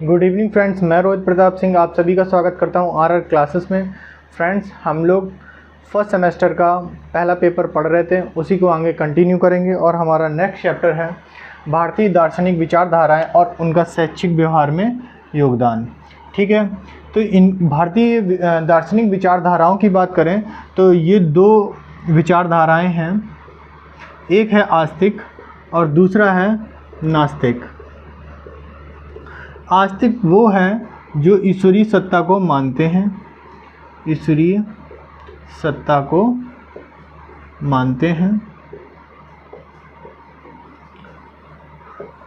Good evening friends, मैं रोहित प्रताप सिंह आप सभी का स्वागत करता हूं आरआर क्लासेस में। फ्रेंड्स, हम लोग फर्स्ट सेमेस्टर का पहला पेपर पढ़ रहे थे, उसी को आगे कंटिन्यू करेंगे और हमारा नेक्स्ट चैप्टर है भारतीय दार्शनिक विचारधाराएं और उनका शैक्षिक व्यवहार में योगदान। ठीक है, तो इन भारतीय दार्शनिक विचारधाराओं की बात करें तो ये दो विचारधाराएं हैं, एक है आस्तिक और दूसरा है नास्तिक। आस्तिक वो हैं जो ईश्वरीय सत्ता को मानते हैं, ईश्वरीय सत्ता को मानते हैं,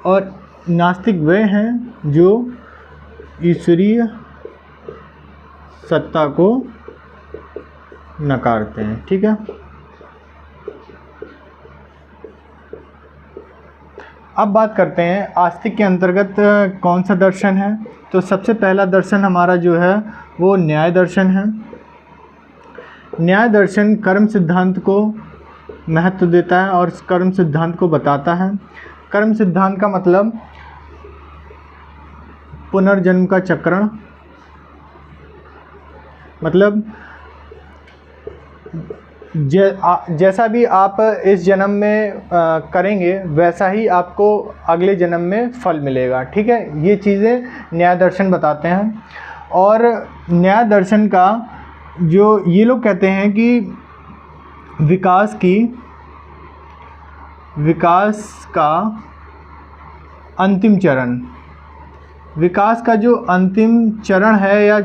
और नास्तिक वे हैं जो ईश्वरीय सत्ता को नकारते हैं। ठीक है, अब बात करते हैं आस्तिक के अंतर्गत कौन सा दर्शन है। तो सबसे पहला दर्शन हमारा जो है वो न्याय दर्शन है। न्याय दर्शन कर्म सिद्धांत को महत्व देता है और कर्म सिद्धांत को बताता है। कर्म सिद्धांत का मतलब पुनर्जन्म का चक्रण, मतलब जैसा भी आप इस जन्म में करेंगे वैसा ही आपको अगले जन्म में फल मिलेगा। ठीक है, ये चीज़ें न्याय दर्शन बताते हैं। और न्याय दर्शन का जो ये लोग कहते हैं कि विकास का अंतिम चरण, विकास का जो अंतिम चरण है या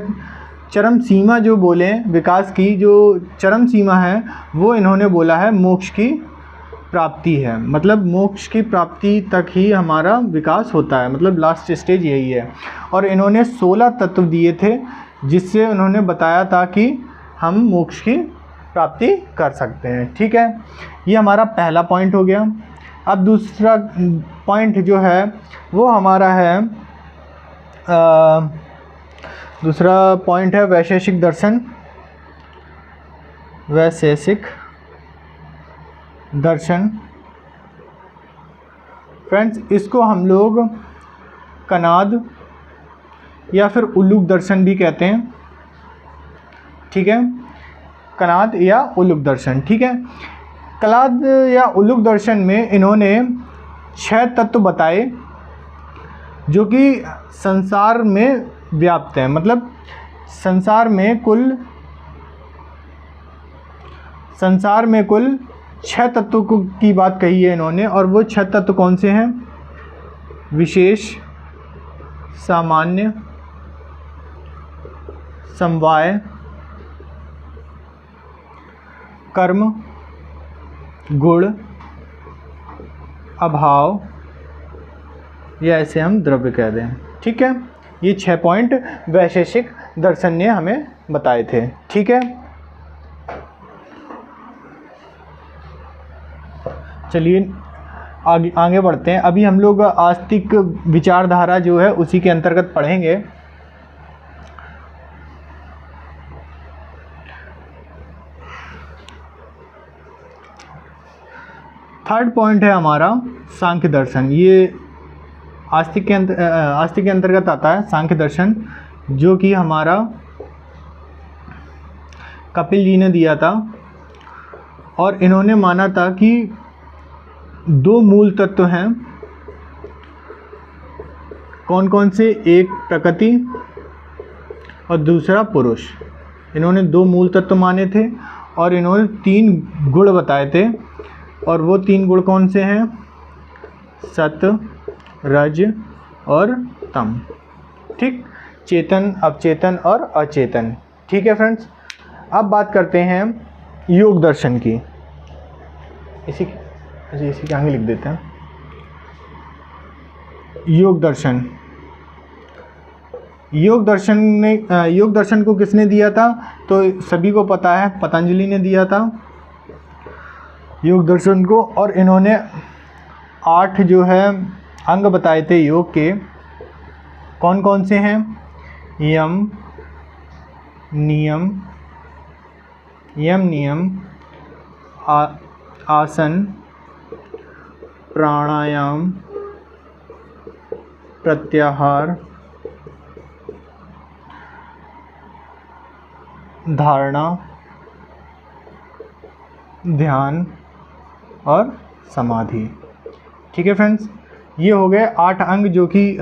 चरम सीमा जो बोलें, विकास की जो चरम सीमा है वो इन्होंने बोला है मोक्ष की प्राप्ति है। मतलब मोक्ष की प्राप्ति तक ही हमारा विकास होता है, मतलब लास्ट स्टेज यही है। और इन्होंने 16 तत्व दिए थे जिससे उन्होंने बताया था कि हम मोक्ष की प्राप्ति कर सकते हैं। ठीक है, ये हमारा पहला पॉइंट हो गया। अब दूसरा पॉइंट जो है वो हमारा है दूसरा पॉइंट है वैशेषिक दर्शन। वैशेषिक दर्शन फ्रेंड्स, इसको हम लोग कनाद या फिर उल्लूक दर्शन भी कहते हैं। ठीक है, कनाद या उल्लूक दर्शन। ठीक है, कनाद या उल्लूक दर्शन में इन्होंने 6 तत्व बताए जो कि संसार में व्याप्त है। मतलब संसार में कुल 6 तत्वों की बात कही है इन्होंने। और वो 6 तत्व कौन से हैं? विशेष, सामान्य, समवाय, कर्म, गुण, अभाव, या ऐसे हम द्रव्य कह दें। ठीक है, ये 6 पॉइंट वैशेषिक दर्शन ने हमें बताए थे। ठीक है, चलिए आगे बढ़ते हैं। अभी हम लोग आस्तिक विचारधारा जो है उसी के अंतर्गत पढ़ेंगे। थर्ड पॉइंट है हमारा सांख्य दर्शन। ये आस्तिक के अंतर्गत आता है सांख्य दर्शन, जो कि हमारा कपिल जी ने दिया था। और इन्होंने माना था कि 2 मूल तत्व हैं। कौन कौन से? एक प्रकृति और दूसरा पुरुष। इन्होंने 2 मूल तत्व माने थे और इन्होंने 3 गुण बताए थे। और वो 3 गुण कौन से हैं? सत, रज और तम। ठीक, चेतन, अवचेतन और अचेतन। ठीक है फ्रेंड्स, अब बात करते हैं योग दर्शन की। इसी के आगे लिख देते हैं योग दर्शन। योग दर्शन को किसने दिया था? तो सभी को पता है, पतंजलि ने दिया था योग दर्शन को। और इन्होंने 8 जो है अंग बताए थे योग के। कौन कौन से हैं? यम नियम, आसन, प्राणायाम, प्रत्याहार, धारणा, ध्यान और समाधि। ठीक है फ्रेंड्स, ये हो गए 8 अंग जो कि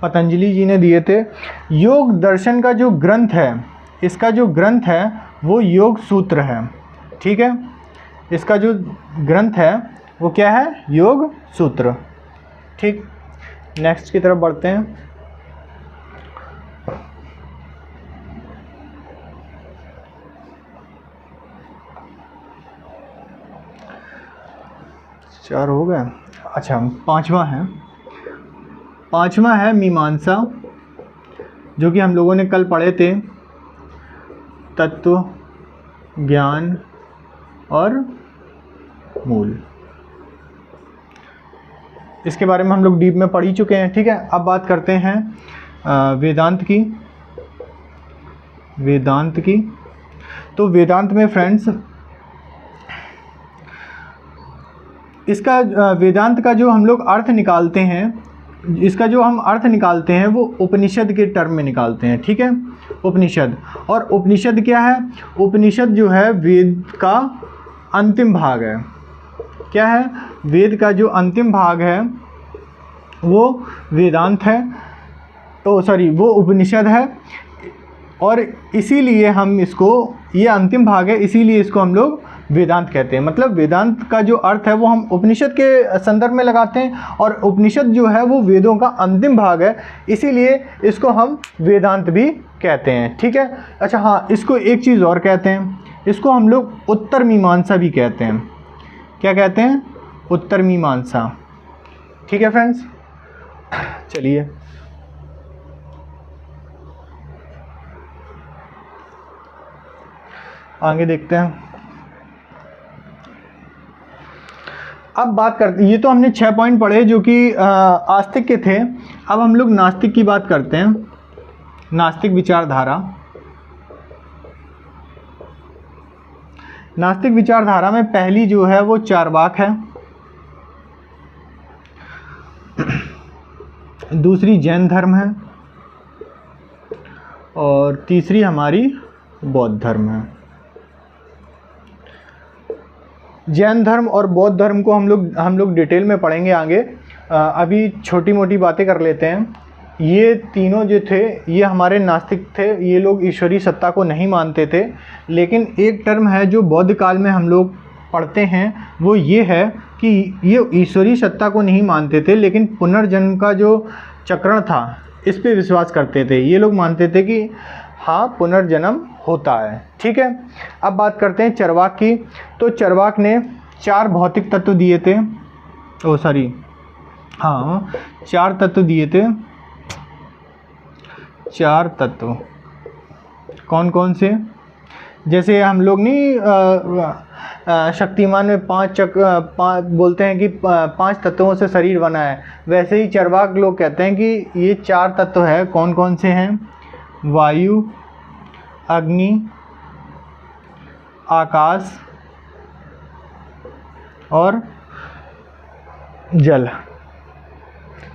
पतंजलि जी ने दिए थे। योग दर्शन का जो ग्रंथ है, इसका जो ग्रंथ है वो योग सूत्र है। ठीक है, इसका जो ग्रंथ है वो क्या है? योग सूत्र। ठीक, नेक्स्ट की तरफ बढ़ते हैं। चार हो गए। अच्छा, पांचवा है मीमांसा, जो कि हम लोगों ने कल पढ़े थे। तत्व, ज्ञान और मूल, इसके बारे में हम लोग डीप में पढ़ ही चुके हैं। ठीक है, अब बात करते हैं वेदांत की। तो वेदांत में फ्रेंड्स, इसका वेदांत का जो हम लोग अर्थ निकालते हैं, इसका जो हम अर्थ निकालते हैं वो उपनिषद के टर्म में निकालते हैं। ठीक है, उपनिषद। और उपनिषद क्या है? उपनिषद जो है वेद का अंतिम भाग है। क्या है? वेद का जो अंतिम भाग है वो वेदांत है, तो सॉरी वो उपनिषद है। और इसीलिए हम इसको, ये अंतिम भाग है, इसीलिए इसको हम लोग वेदांत कहते हैं। मतलब वेदांत का जो अर्थ है वो हम उपनिषद के संदर्भ में लगाते हैं, और उपनिषद जो है वो वेदों का अंतिम भाग है, इसीलिए इसको हम वेदांत भी कहते हैं। ठीक है। अच्छा हाँ, इसको एक चीज़ और कहते हैं, इसको हम लोग उत्तर मीमांसा भी कहते हैं। क्या कहते हैं? उत्तर मीमांसा। ठीक है फ्रेंड्स, चलिए आगे देखते हैं। अब बात करते, ये तो हमने 6 पॉइंट पढ़े जो कि आस्तिक के थे। अब हम लोग नास्तिक की बात करते हैं। नास्तिक विचारधारा। नास्तिक विचारधारा में पहली जो है वो चार्वाक है, दूसरी जैन धर्म है, और तीसरी हमारी बौद्ध धर्म है। जैन धर्म और बौद्ध धर्म को हम लोग डिटेल में पढ़ेंगे आगे। अभी छोटी मोटी बातें कर लेते हैं। ये तीनों जो थे ये हमारे नास्तिक थे, ये लोग ईश्वरीय सत्ता को नहीं मानते थे। लेकिन एक टर्म है जो बौद्ध काल में हम लोग पढ़ते हैं, वो ये है कि ये ईश्वरीय सत्ता को नहीं मानते थे, लेकिन पुनर्जन्म का जो चक्रण था इस पे विश्वास करते थे। ये लोग मानते थे कि हाँ पुनर्जन्म होता है। ठीक है। अब बात करते हैं चार्वाक की। तो चार्वाक ने 4 भौतिक तत्व दिए थे, हाँ 4 तत्व दिए थे। 4 तत्व कौन कौन से? जैसे हम लोग नहीं शक्तिमान में 5 बोलते हैं कि 5 तत्वों से शरीर बना है, वैसे ही चार्वाक लोग कहते हैं कि ये 4 तत्व है। कौन कौन से हैं? वायु, अग्नि, आकाश और जल।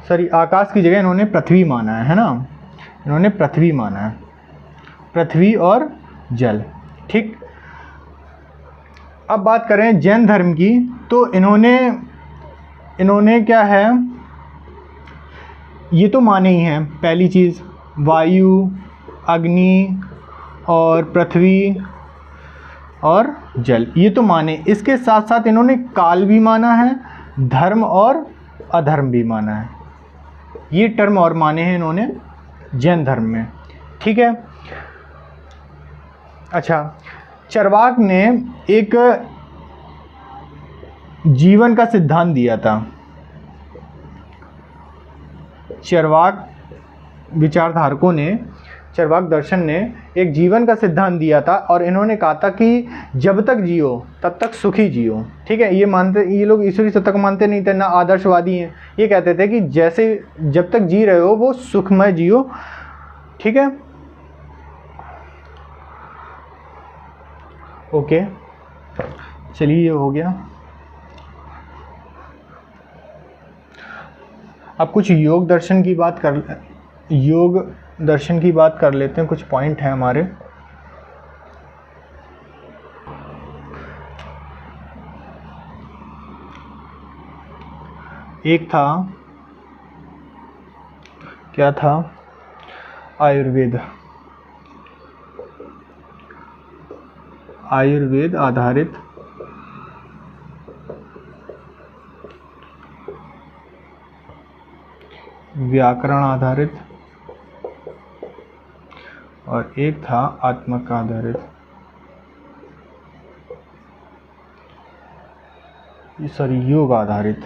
सॉरी, आकाश की जगह इन्होंने पृथ्वी माना है ना, इन्होंने पृथ्वी माना है, पृथ्वी और जल। ठीक। अब बात करें जैन धर्म की, तो इन्होंने क्या है, ये तो माने ही हैं। पहली चीज़ वायु, अग्नि और पृथ्वी और जल, ये तो माने। इसके साथ साथ इन्होंने काल भी माना है, धर्म और अधर्म भी माना है। ये टर्म और माने हैं इन्होंने जैन धर्म में। ठीक है। अच्छा, चार्वाक ने एक जीवन का सिद्धांत दिया था। चार्वाक विचारधारकों ने, चार्वाक दर्शन ने एक जीवन का सिद्धांत दिया था, और इन्होंने कहा था कि जब तक जियो तब तक सुखी जियो। ठीक है। ये लोग ईश्वरीय सत्ता को मानते नहीं थे, ना आदर्शवादी हैं। ये कहते थे कि जैसे जब तक जी रहे हो वो सुखमय जियो। ठीक है। ओके, चलिए ये हो गया। अब कुछ योग दर्शन की बात कर लेते हैं। कुछ पॉइंट हैं हमारे। एक था, क्या था, आयुर्वेद, आयुर्वेद आधारित व्याकरण आधारित, और एक था आत्मक आधारित, सॉरी योग आधारित,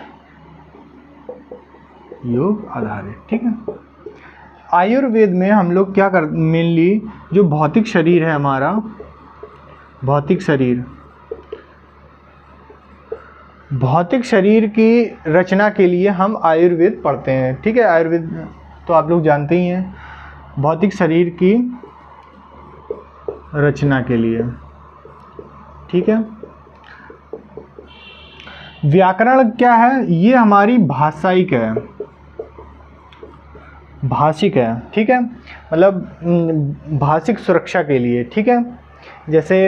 योग आधारित। ठीक है। आयुर्वेद में हम लोग क्या कर, मेनली जो भौतिक शरीर है हमारा, भौतिक शरीर, भौतिक शरीर की रचना के लिए हम आयुर्वेद पढ़ते हैं। ठीक है। आयुर्वेद तो आप लोग जानते ही हैं, भौतिक शरीर की रचना के लिए। ठीक है। व्याकरण क्या है, ये हमारी भाषायिक है, भाषिक है। ठीक है। मतलब भाषिक सुरक्षा के लिए। ठीक है। जैसे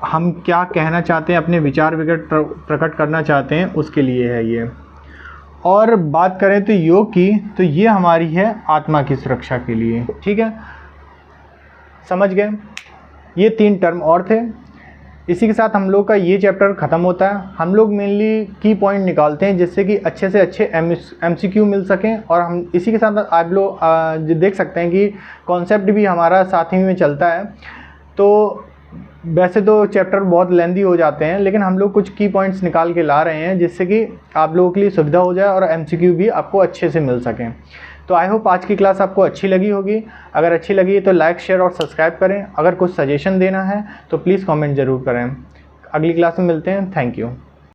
हम क्या कहना चाहते हैं, अपने विचार प्रकट करना चाहते हैं, उसके लिए है ये। और बात करें तो योग की, तो ये हमारी है आत्मा की सुरक्षा के लिए। ठीक है। समझ गए। ये 3 टर्म और थे। इसी के साथ हम लोग का ये चैप्टर ख़त्म होता है। हम लोग मेनली की पॉइंट निकालते हैं जिससे कि अच्छे से अच्छे MCQ मिल सकें। और हम इसी के साथ आप लोग देख सकते हैं कि कॉन्सेप्ट भी हमारा साथ ही में चलता है। तो वैसे तो चैप्टर बहुत लेंदी हो जाते हैं, लेकिन हम लोग कुछ की पॉइंट्स निकाल के ला रहे हैं जिससे कि आप लोगों के लिए सुविधा हो जाए और MCQ भी आपको अच्छे से मिल सकें। तो आई होप आज की क्लास आपको अच्छी लगी होगी। अगर अच्छी लगी तो लाइक, शेयर और सब्सक्राइब करें। अगर कुछ सजेशन देना है तो प्लीज़ कमेंट ज़रूर करें। अगली क्लास में मिलते हैं। Thank you.